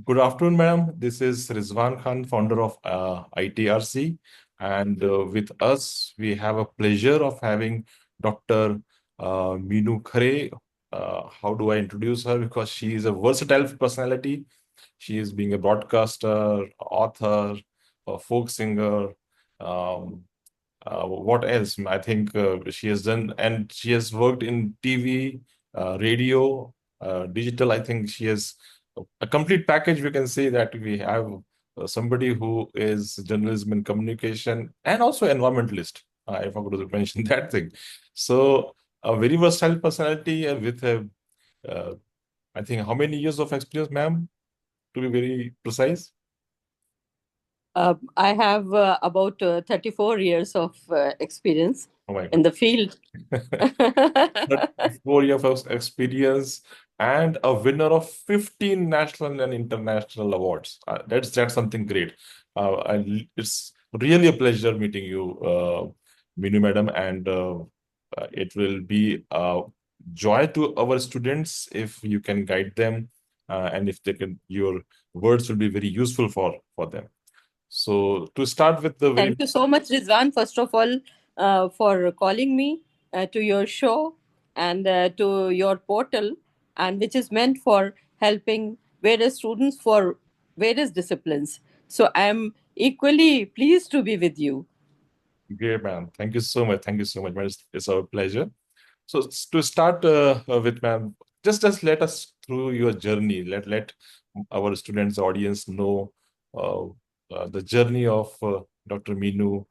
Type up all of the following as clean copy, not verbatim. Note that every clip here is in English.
Good afternoon, madam. This is Rizwan Khan, founder of ITRC. And with us, we have a pleasure of having Dr. Meenu Khare. How do I introduce her? Because she is a versatile personality. She is being a broadcaster, author, a folk singer. Um, what else? I think she has done, and she has worked in TV, radio, digital. I think she has a complete package. We can say that we have somebody who is journalism and communication and also environmentalist. I forgot to mention that thing. So a very versatile personality with a, uh, I think, how many years of experience, ma'am, to be very precise? I have about 34 years of experience Oh my in God. the field. 4 years of experience and a winner of 15 national and international awards. That's something great. It's really a pleasure meeting you, Minu Madam, and it will be a joy to our students if you can guide them, and if they can, your words will be very useful for them. So to start with the Thank very you so much, Rizwan, first of all, for calling me to your show and to your portal, and which is meant for helping various students for various disciplines. So I am equally pleased to be with you. great man, thank you so much. Thank you so much, man. It's our pleasure. So to start with, ma'am, just let us through your journey. Let our students, audience know uh, the journey of Dr. Meenu,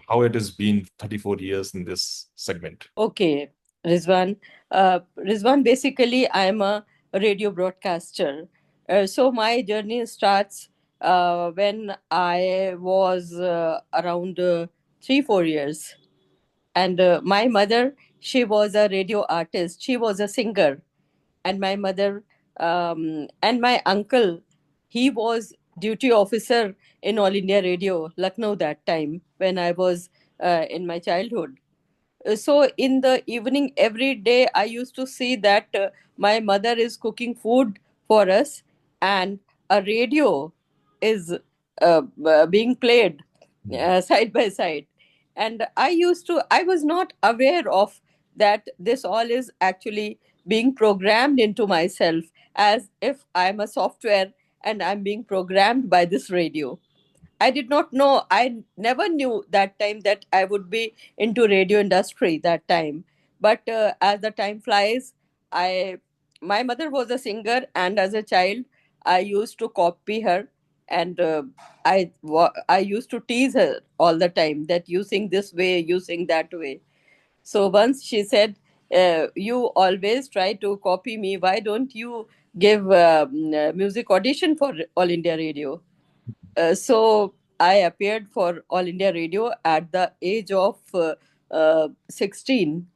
how it has been 34 years in this segment. Okay, Rizwan. Rizwan, basically, I'm a radio broadcaster. So my journey starts when I was around 3, 4 years. And my mother, she was a radio artist. She was a singer. And my mother and my uncle, he was duty officer in All India Radio, Lucknow that time when I was in my childhood. So in the evening every day I used to see that my mother is cooking food for us, and a radio is being played side by side. And I was not aware of that this all is actually being programmed into myself, as if I'm a software and I'm being programmed by this radio. I did not know. I never knew that time that I would be into radio industry that time. But as the time flies, I my mother was a singer, and as a child, I used to copy her, and I used to tease her all the time that you sing this way, you sing that way. So once she said, "You always try to copy me. Why don't you give music audition for All India Radio?" So I appeared for All India Radio at the age of 16,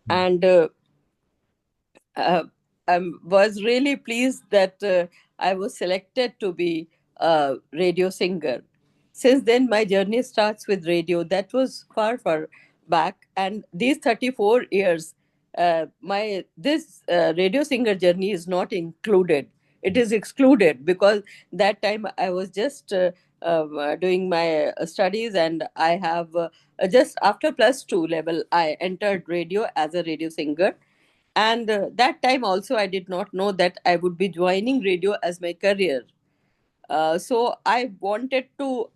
and uh, I was really pleased that I was selected to be a radio singer. Since then, my journey starts with radio. That was far, far back, and these 34 years, my this radio singer journey is not included. It is excluded because that time I was just doing my studies, and I have just after plus two level I entered radio as a radio singer. And that time also I did not know that I would be joining radio as my career. So I wanted to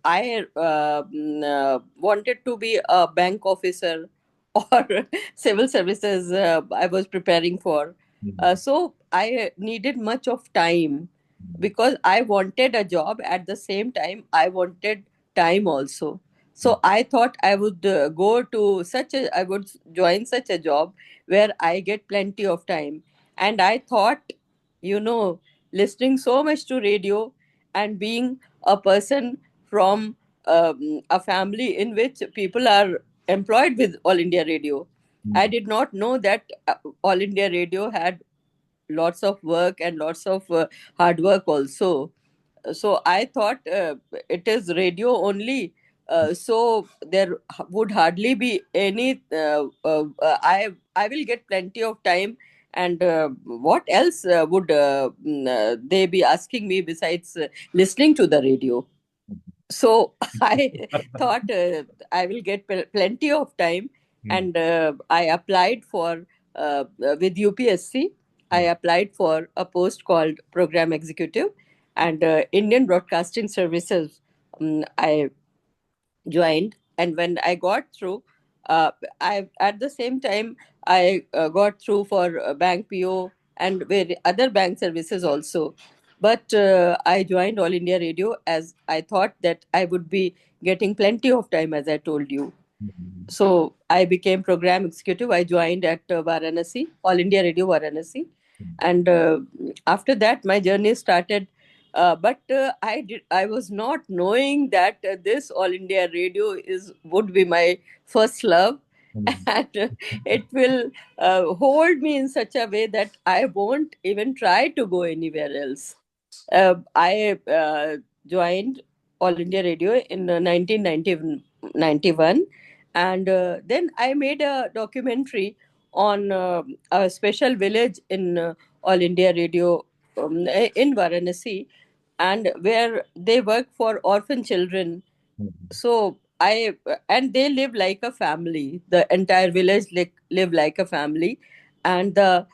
be a bank officer or civil services. I was preparing for. So I needed much of time because I wanted a job. At the same time, I wanted time also. So I thought I would I would join such a job where I get plenty of time. And I thought, listening so much to radio and being a person from a family in which people are employed with All India Radio, I did not know that All India Radio had lots of work and lots of hard work also. So I thought it is radio only. So there would hardly be any. I will get plenty of time, And what else they be asking me besides listening to the radio? So I thought I will get plenty of time, Mm, and I applied for with UPSC. I mm, applied for a post called Program Executive, and Indian Broadcasting Services. I joined, and when I got through, I at the same time I got through for bank PO and other bank services also. But I joined All India Radio as I thought that I would be getting plenty of time, as I told you. mm, So I became program executive. I joined at Varanasi, All India Radio Varanasi, mm, and after that my journey started. But I was not knowing that this All India Radio is would be my first love, mm, and it will hold me in such a way that I won't even try to go anywhere else. I joined All India Radio in 1991, and then I made a documentary on a special village in All India Radio in Varanasi, and where they work for orphan children. mm. So I and they live like a family. The entire village live like a family, and uh,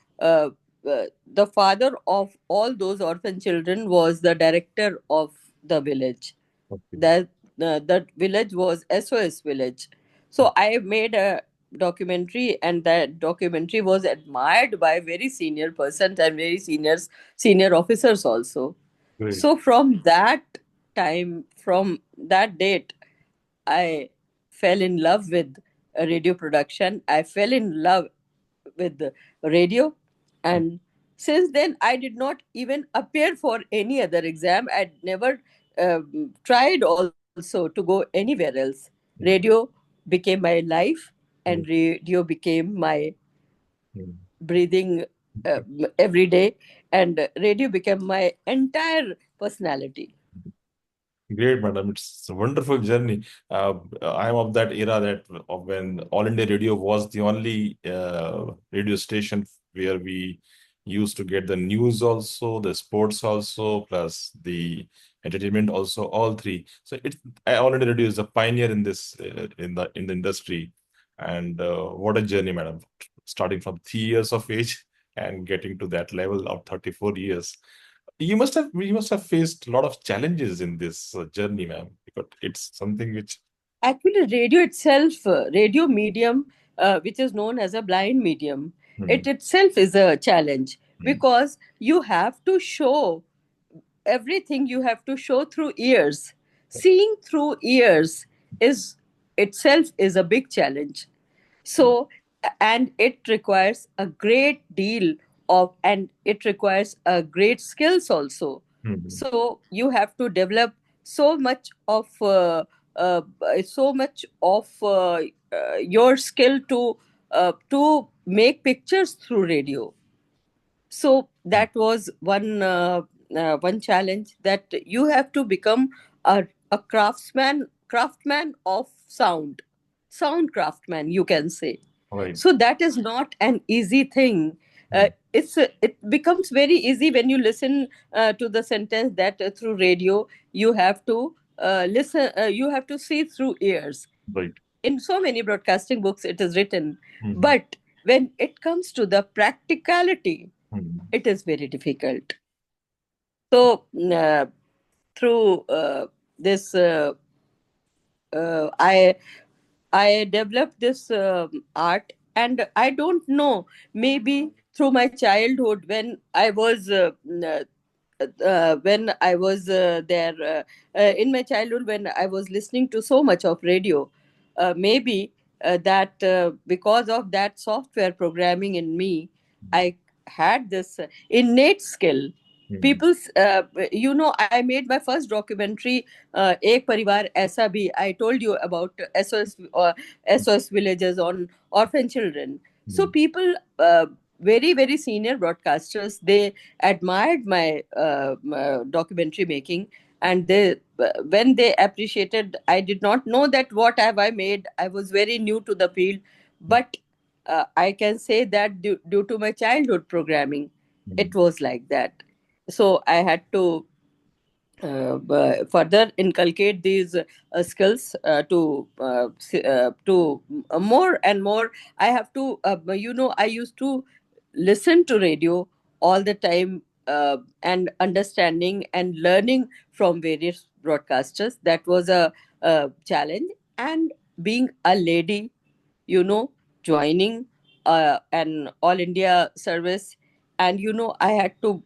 the father of all those orphan children was the director of the village. Okay. That village was SOS village. So I made a documentary, and that documentary was admired by very senior persons and very senior officers also. Great. So from that time, from that date, I fell in love with radio production. I fell in love with the radio, and since then I did not even appear for any other exam. I'd never tried also to go anywhere else. Mm, Radio became my life, and mm, radio became my mm. breathing every day, and radio became my entire personality. Great, madam. It's a wonderful journey. I'm of that era that of when All India Radio was the only radio station where we used to get the news also, the sports also, plus the entertainment also, all three. So All India Radio is a pioneer in this in the industry. And what a journey, madam. Starting from 3 years of age and getting to that level of 34 years. You must have faced a lot of challenges in this journey, ma'am, because it's something which. Actually, radio itself, radio medium, which is known as a blind medium, it Hmm, itself is a challenge, hmm, because you have to show everything, you have to show through ears. Seeing through ears is itself is a big challenge. So, and it requires a great deal of, and it requires a great skills also. hmm, So you have to develop so much of uh, so much of your skill to make pictures through radio. So that was one challenge, that you have to become a craftsman of sound craftsman, you can say. right. So that is not an easy thing. Hmm, It becomes very easy when you listen to the sentence that through radio you have to listen, you have to see through ears. right. In so many broadcasting books it is written, Hmm, but when it comes to the practicality, hmm, it is very difficult. So through this I developed this art, and I don't know, maybe through my childhood, when I was there in my childhood, when I was listening to so much of radio, maybe that because of that software programming in me, I had this innate skill. hmm, People, I made my first documentary, Ek Parivar Aisa Bhi. I told you about SOS villages on orphan children. So hmm, people, very very senior broadcasters, they admired my documentary making, and they when they appreciated, I did not know that what have I made. I was very new to the field, but I can say that due to my childhood programming, it Mm. was like that. So I had to further inculcate these skills to more and more. I have to, I used to listen to radio all the time, and understanding and learning from various broadcasters. That was a challenge. And being a lady, you know, joining an all India service, and I had to.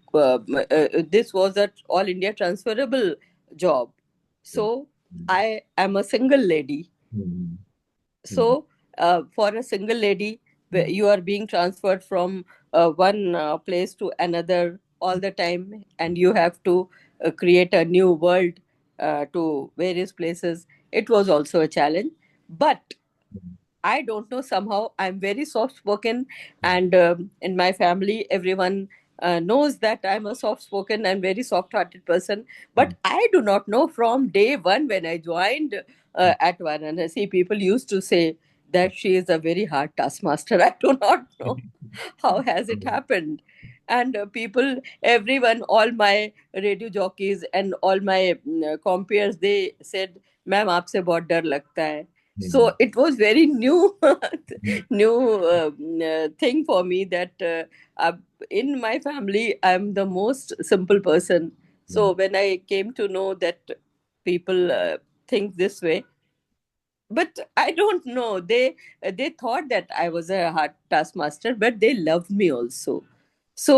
This was a all India transferable job, Mm. so I am a single lady. Mm. Mm. So, for a single lady, Mm. you are being transferred from one place to another all the time, and you have to create a new world to various places. It was also a challenge, but I don't know, somehow I'm very soft spoken, and in my family, everyone knows that I'm a soft spoken and very soft hearted person. Mm. But I do not know, from day one when I joined at Varanasi, people used to say that she is a very hard taskmaster. I do not know how has it Mm. happened. And people, everyone, all my radio jockeys and all my compeers, they said, "Ma'am, आपसे बहुत डर लगता है." So Mm. it was very new Mm. new thing for me that uh, in my family I'm the most simple person. So Mm. when I came to know that people think this way, but I don't know, they thought that I was a hard taskmaster, but they loved me also. So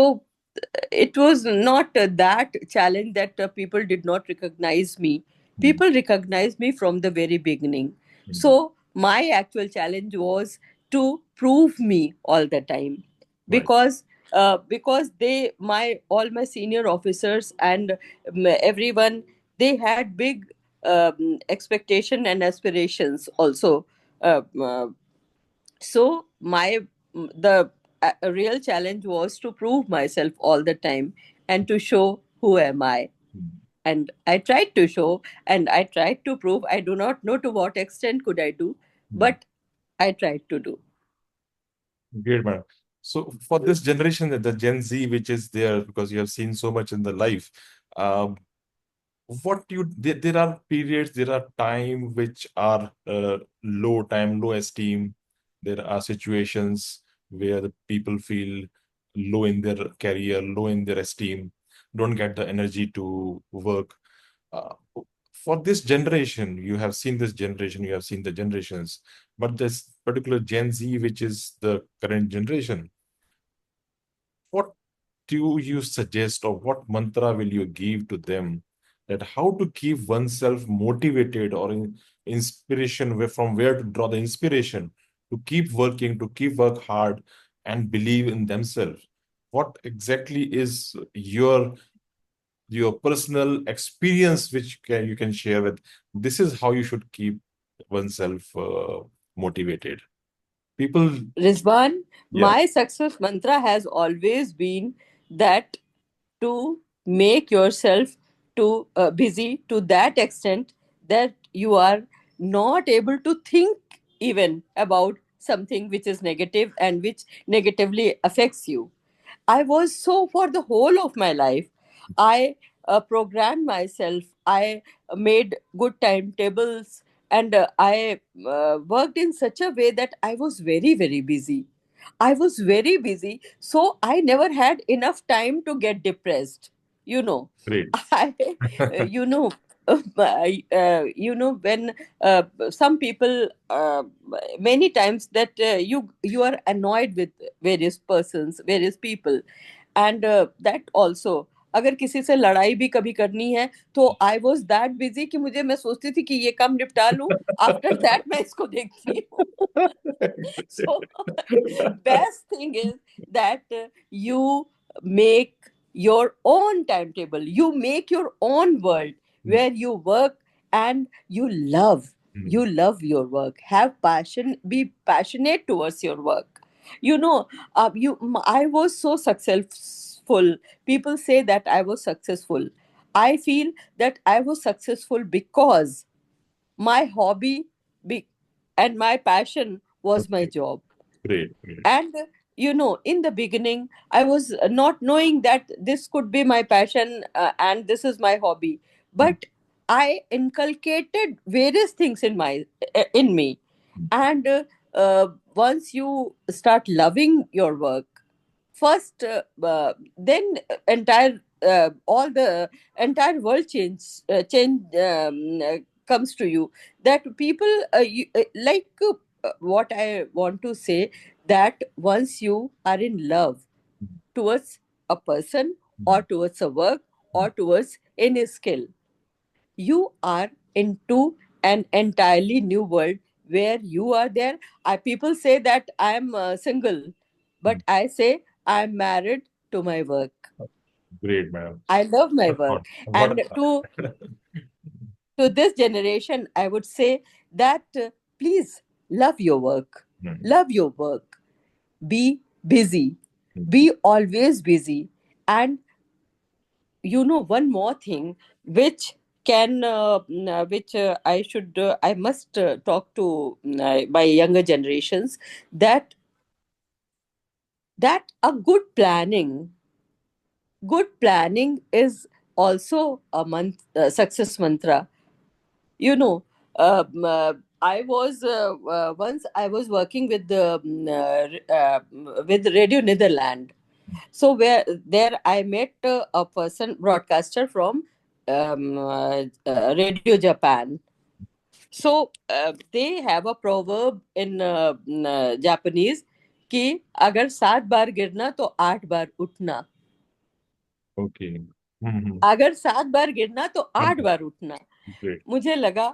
it was not that challenge that people did not recognize me. Mm. People recognized me from the very beginning. Mm. So my actual challenge was to prove me all the time, Right. because they my all my senior officers and everyone, they had big expectation and aspirations also. So my the real challenge was to prove myself all the time and to show who am I. Mm. And I tried to show, and I tried to prove. I do not know to what extent could I do, Mm. but I tried to do. Great, madam. So for this generation, the Gen Z, which is there, because you have seen so much in the life, um, what you there are periods, there are time which are low time, low esteem. There are situations where the people feel low in their career, low in their esteem, don't get the energy to work. Uh, for this generation, you have seen this generation, you have seen the generations, but this particular Gen Z, which is the current generation, what do you suggest, or what mantra will you give to them, that how to keep oneself motivated, or in inspiration, from where to draw the inspiration to keep working, to keep work hard and believe in themselves? What exactly is your personal experience which you can share with? This is how you should keep oneself motivated. People, Rizwan, yeah. my success mantra has always been that to make yourself to busy to that extent that you are not able to think even about something which is negative and which negatively affects you. I was so, for the whole of my life, I programmed myself. I made good timetables, and I worked in such a way that I was very, very busy. I was very busy, so I never had enough time to get depressed. You know, Great. I, you know, when some people, many times that you are annoyed with various persons, various people, and that also, अगर किसी से लड़ाई भी कभी करनी है, तो I was that busy कि मुझे, मैं सोचती थी कि ये काम निपटा लूं, आफ्टर दैट मैं इसको देखती हूँ. So best thing is that you make your own timetable, you make your own world where you work and you love your work, have passion, be passionate towards your work. you know I was so successful. People say that I was successful. I feel that I was successful because my hobby be- and my passion was my Okay. job. Great, great. And in the beginning I was not knowing that this could be my passion, and this is my hobby. Mm, But I inculcated various things in me. mm, And once you start loving your work first, then entire all the entire world change comes to you. That people, what I want to say, that once you are in love mm, towards a person, or mm, towards a work, mm. or towards any skill, you are into an entirely new world where you are there. People say that I'm single, Mm. but I say I'm married to my work. Great, madam. I love my What a work. thought. What a And thought. to this generation, I would say that please love your work. Mm, Love your work. Be busy. mm. Be always busy. And one more thing which I must talk to my younger generations, that a good planning is also a success mantra. you know I was once I was working with the with Radio Netherlands. So where there I met a person broadcaster from Radio Japan. So they have a proverb in Japanese कि अगर 7 बार गिरना तो 8 बार उठना. Okay. Mhm. अगर 7 बार गिरना तो 8 बार उठना. Great. मुझे लगा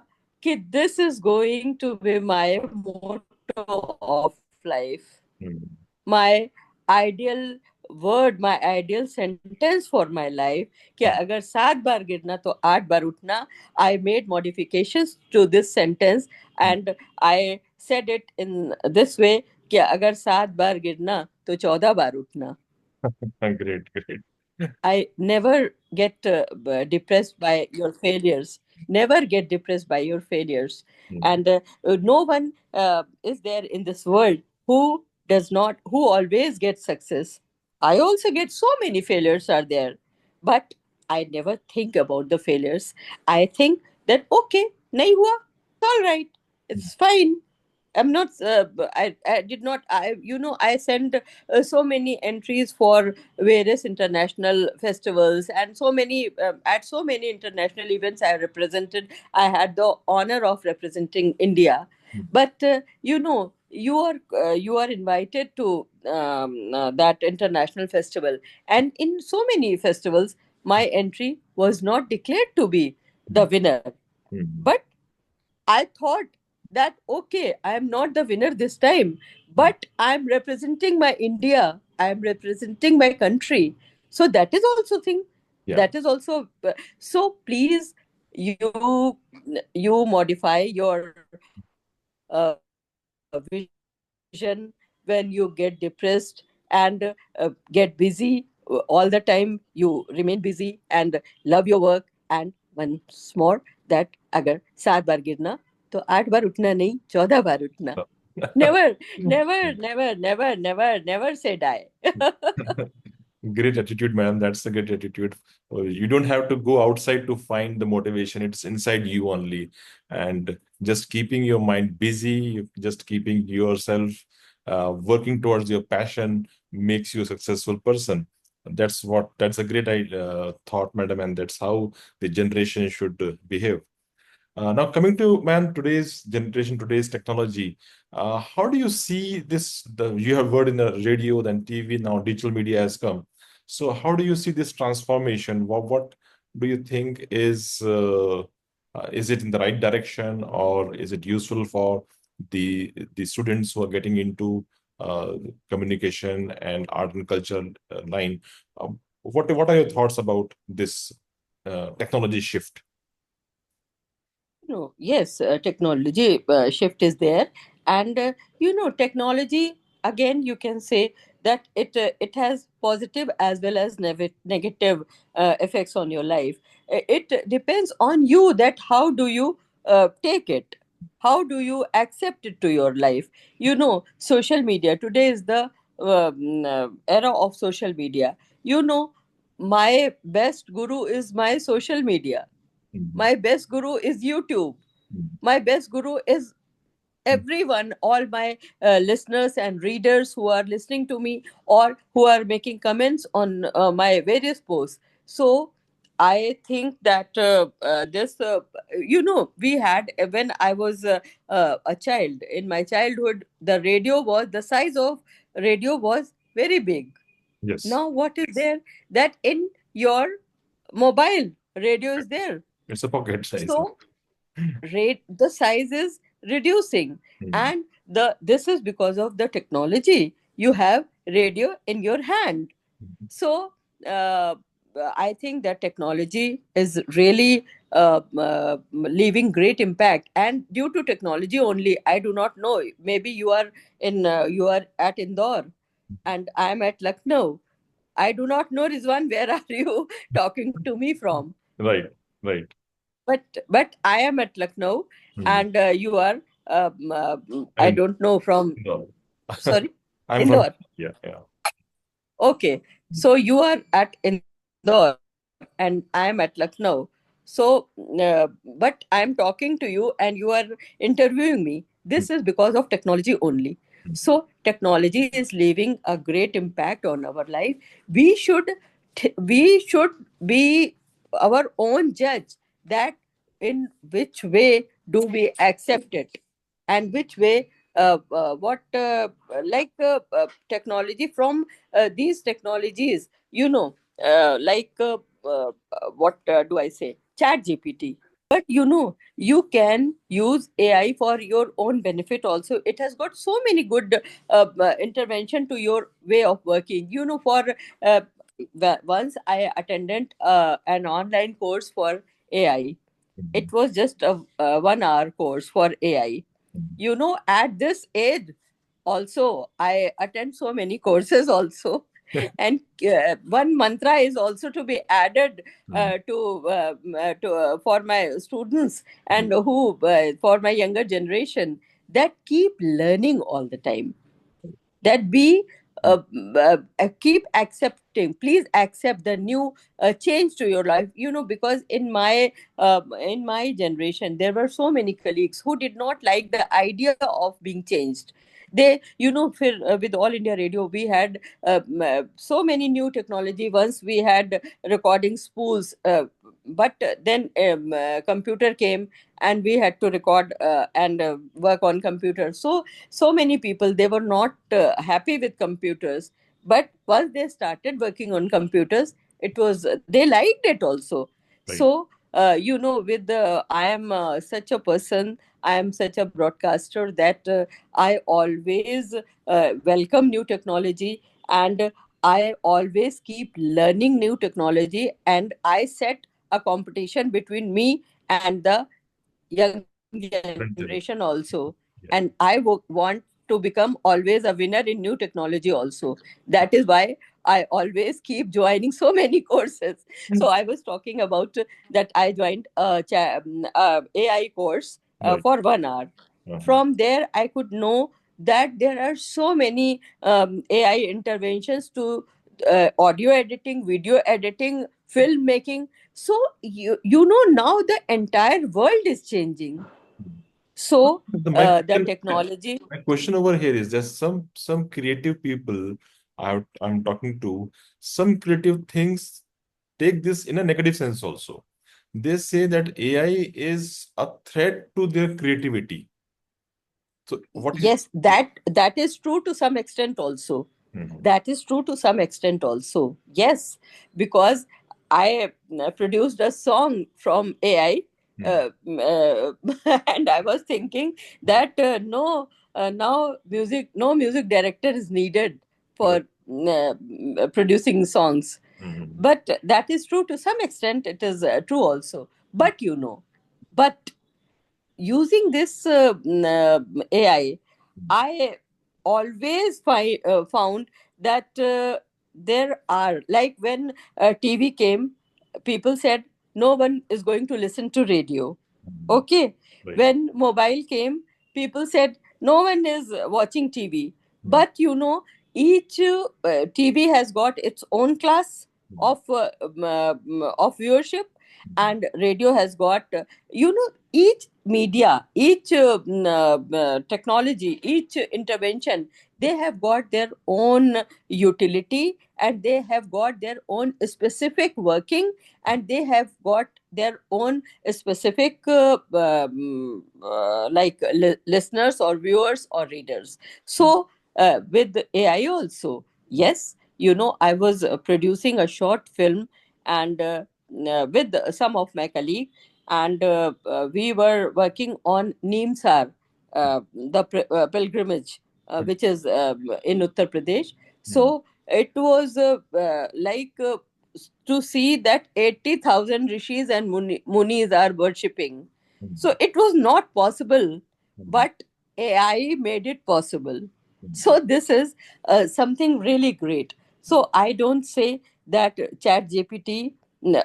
कि this is going to be my motto of life, Mm. my ideal word, my ideal sentence for my life, कि Mm. अगर 7 बार गिरना तो 8 बार उठना. I made modifications to this sentence, Mm. and I said it in this way कि अगर 7 बार गिरना तो 14 बार उठना. Great, great. I never get depressed by your failures. Never get depressed by your failures. Mm. And no one is there in this world who does not, who always gets success. I also get so many failures are there, but I never think about the failures. I think that okay, nahi hua, it's all right, it's fine. I'm not. I did not. I sent so many entries for various international festivals, and so many at so many international events I represented. I had the honor of representing India. Mm. But you are invited to that international festival, and in so many festivals, my entry was not declared to be the winner. Mm. But I thought that okay, I am not the winner this time, Mm. but I am representing my India. I am representing my country. So that is also thing. Yeah. That is also so. Please, you modify your vision when you get depressed, and get busy all the time. You remain busy and love your work. And once more, that अगर 7 बार गिरना तो 8 बार उठना नहीं, 14 बार उठना. Never, never, never, never, never, never say die. Great attitude, madam. That's a great attitude. You don't have to go outside to find the motivation. It's inside you only. And just keeping your mind busy, just keeping yourself working towards your passion makes you a successful person. That's a great thought, madam. And that's how the generation should behave. Now, coming to man, today's generation, today's technology, how do you see this? You have heard in the radio, then TV, now digital media has come. So, how do you see this transformation? What do you think is it in the right direction, or is it useful for the students who are getting into uh, communication and art and culture line? What are your thoughts about this technology shift? No, yes, technology shift is there, and technology, again, you can say that it has positive as well as negative effects on your life. It depends on you that how do you take it. How do you accept it to your life? Social media today is the era of social media. My best guru is my social media. Mhm. My best guru is YouTube. Mhm. My best guru is everyone, all my listeners and readers who are listening to me or who are making comments on my various posts. So I think that this we had when I was a child, in my childhood, the size of radio was very big. Yes, Now what is there, that in your mobile radio is there. it's a pocket size now. So the size is reducing, Mhm. and this is because of the technology. You have radio in your hand. Mhm. So uh, I think that technology is really leaving great impact, and due to technology only, I do not know, maybe you are at Indore and I am at Lucknow. I do not know, Rizwan, where are you talking to me from? Right, right. But I am at Lucknow, Mhm. and you are, I I mean, don't know, from, no. sorry, I'm from, Indore. yeah, yeah. Okay, so you are at Indore and I am at Lucknow. So, but I am talking to you and you are interviewing me. This is because of technology only. So, technology is leaving a great impact on our life. We should, we should be our own judge, that in which way do we accept it, and which way, what technology, from these technologies, what do I say, chat gpt. But you can use AI for your own benefit also. It has got so many good intervention to your way of working. Uh, Once I attended an online course for AI. Mhm. It was just a 1 hour course for AI. Mhm. At this age, also, I attend so many courses also. And one mantra is also to be added for my students, Mhm. and who for my younger generation, that keep learning all the time, that be keep accepting, please accept the new change to your life. Because in my generation, there were so many colleagues who did not like the idea of being changed. They, with All India Radio, we had so many new technology. Once we had recording spools, but then computer came, and we had to record and work on computer. So many people, they were not happy with computers, but once they started working on computers, it was, they liked it also. Right. So with the I am such a person, I am such a broadcaster, that I always welcome new technology, and I always keep learning new technology, and I set a competition between me and the young generation Right, also. Jennifer. And I Yeah. want to become always a winner in new technology also. That is why I always keep joining so many courses. So I was talking about that I joined AI course Right. for 1 hour. Uh-huh. From there, I could know that there are so many AI interventions to audio editing, video editing, filmmaking. So now the entire world is changing. So The, my the question, technology. my question over here is that some creative people I'm talking to, some creative things take this in a negative sense also. They say that AI is a threat to their creativity. So what is? Yes, that is true to some extent also. Mhm. That is true to some extent also. Yes, because I produced a song from AI, Mhm. and I was thinking that no, now no music director is needed Right. for producing songs. Mhm. But that is true to some extent. It is true also. But but using this AI, I always found that there are, like, when TV came, people said no one is going to listen to radio. Okay. Right. When mobile came, people said no one is watching TV. But each TV has got its own class of viewership, and radio has got each media, each technology, each intervention. They have got their own utility, and they have got their own specific working, and they have got their own specific listeners or viewers or readers. So with AI also, yes, I was producing a short film, and with some of my colleagues, and we were working on Neemsar, the pilgrimage, which is in Uttar Pradesh. So it was to see that 80,000 rishis and munis are worshipping. So it was not possible, but AI made it possible. So this is something really great. So I don't say that Chat GPT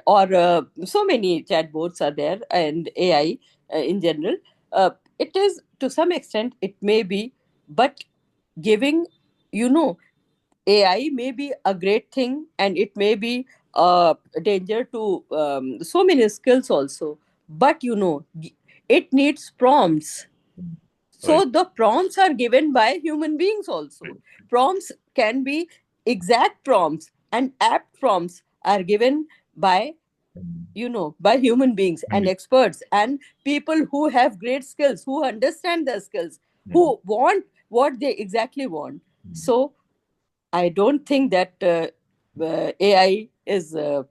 or so many chatbots are there, and AI in general. It is to some extent, it may be, but giving, you know, AI may be a great thing, and it may be a danger to so many skills also. But it needs prompts. So Right. the prompts are given by human beings Right. also. Prompts can be exact prompts, and apt prompts are given by by human beings and experts and people who have great skills, who understand their skills, who want what they exactly want. So I don't think that AI is a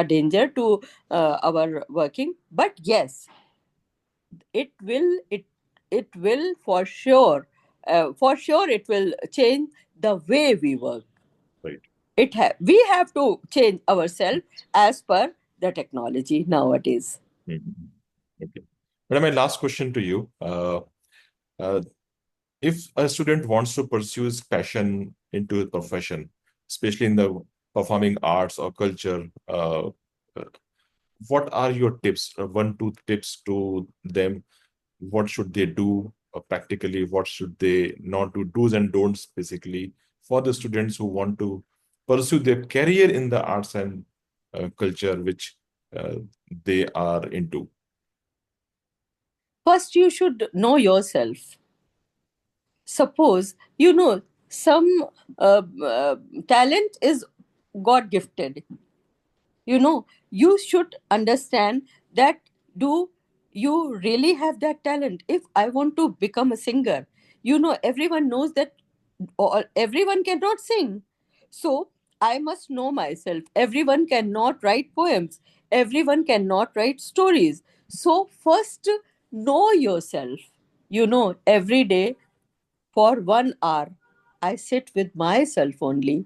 danger to our working, but yes, it will for sure it will change the way we work. Right. We have to change ourselves as per the technology nowadays. Mhm. Okay. Madam, my last question to you. Uh, if a student wants to pursue his passion into a profession, especially in the performing arts or culture, uh, what are your tips, one, two tips to them? What should they do practically? What should they not do? Do's and don'ts, basically, for the students who want to pursue their career in the arts and culture, which uh, they are into. First, you should know yourself. Suppose some talent is God gifted. You should understand that, do you really have that talent? If I want to become a singer, everyone knows that everyone cannot sing. So I must know myself. Everyone cannot write poems, everyone cannot write stories. So first, know yourself. Every day for 1 hour, I sit with myself only.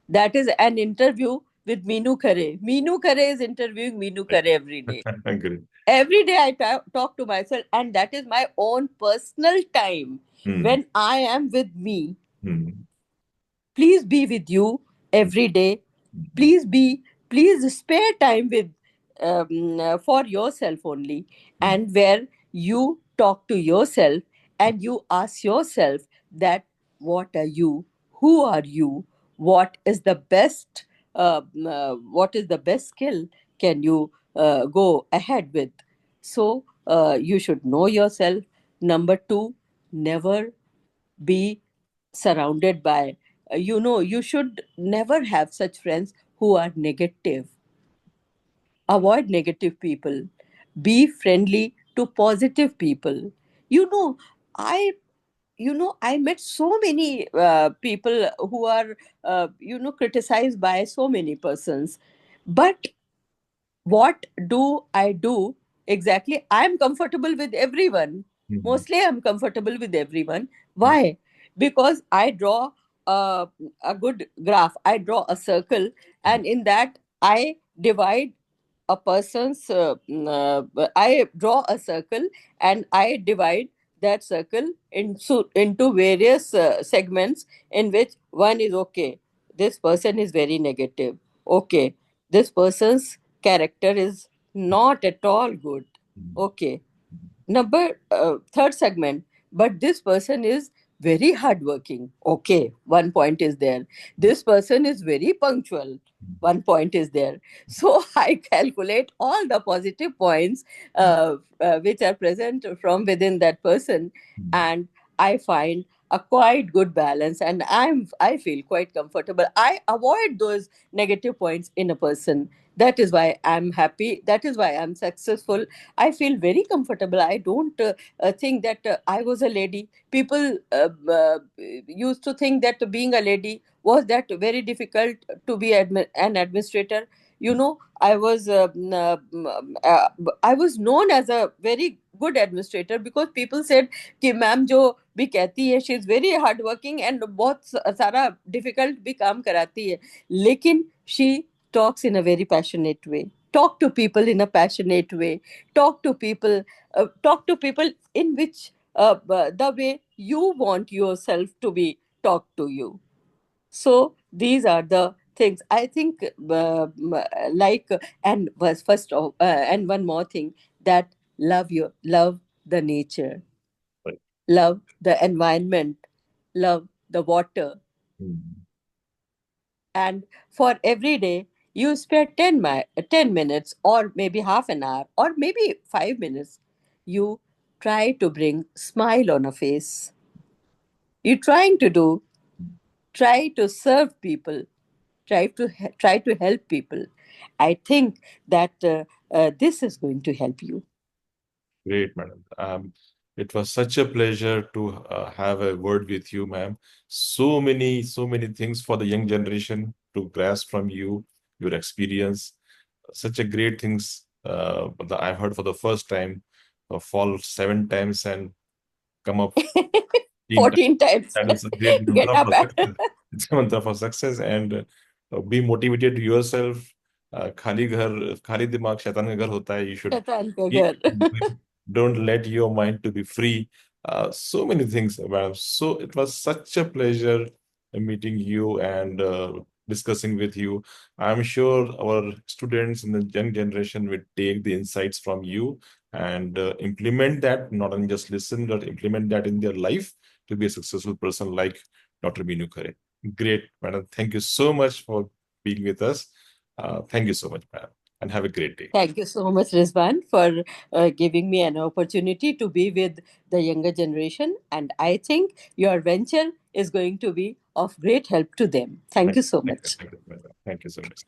That is an interview with Meenu Khare. Meenu Khare is interviewing Meenu Khare every day. Agree. Every day I talk to myself, and that is my own personal time Hmm. when I am with me. Hmm. Please be with you every day. Please spare time with for yourself only, Hmm. and where you talk to yourself and you ask yourself that, what are you, who are you, what is the best skill can you go ahead with. So you should know yourself. Number 2, never be surrounded by, you should never have such friends who are negative. Avoid negative people. Be friendly to positive people. You know i you know i met so many people who are criticized by so many persons. But what do I do exactly? I'm comfortable with everyone. Hmm. Mostly, I'm comfortable with everyone. Hmm. Why? Because I draw a good graph, I draw a circle, and in that, I divide a person's, I draw a circle and I divide that circle into various segments, in which one is okay. This person is very negative. Okay. This person's character is not at all good. Okay. Number third segment, but this person is very hardworking. Okay, one point is there. This person is very punctual. One point is there. So I calculate all the positive points which are present from within that person, and I find a quite good balance, and I feel quite comfortable. I avoid those negative points in a person. That is why I'm happy. That is why I'm successful. I feel very comfortable. I don't think that I was a lady. People used to think that being a lady was that very difficult to be an administrator. You know, I was known as a very good administrator because people said कि ma'am जो भी कहती है she is very hard working and बहुत सारा difficult भी काम कराती है लेकिन she talks in a very passionate way, talk to people in a passionate way, talk to people in which the way you want yourself to be talked to you. So these are the things I think, like, and was first of and one more thing, that love the nature, Right. love the environment, love the water, and for every day you spare 10 minutes or maybe half an hour or maybe 5 minutes, you try to bring smile on a face. You trying to do, try to serve people, try to help people. I think that this is going to help you. Great, madam. It was such a pleasure to have a word with you, ma'am. So many things for the young generation to grasp from you, your experience. Such a great things that I've heard for the first time. Fall 7 times and come up 15 times. 14 times. That is a great Get mantra up for at success. It's a mantra for success, and be motivated to yourself. खाली दिमाग शैतान का घर होता है. You should शैतान का keep घर. don't let your mind to be free. So many things, ma'am. So it was such a pleasure meeting you and discussing with you. I'm sure our students in the young generation will take the insights from you and implement that, not only just listen, but implement that in their life to be a successful person like Dr. Meenu Khare. Great, madam. Thank you so much for being with us. Thank you so much, madam, and have a great day. Thank you so much, Rizwan, for giving me an opportunity to be with the younger generation. And I think your venture is going to be of great help to them. Thank you so Thank you, much. thank you, madam. Thank you so much.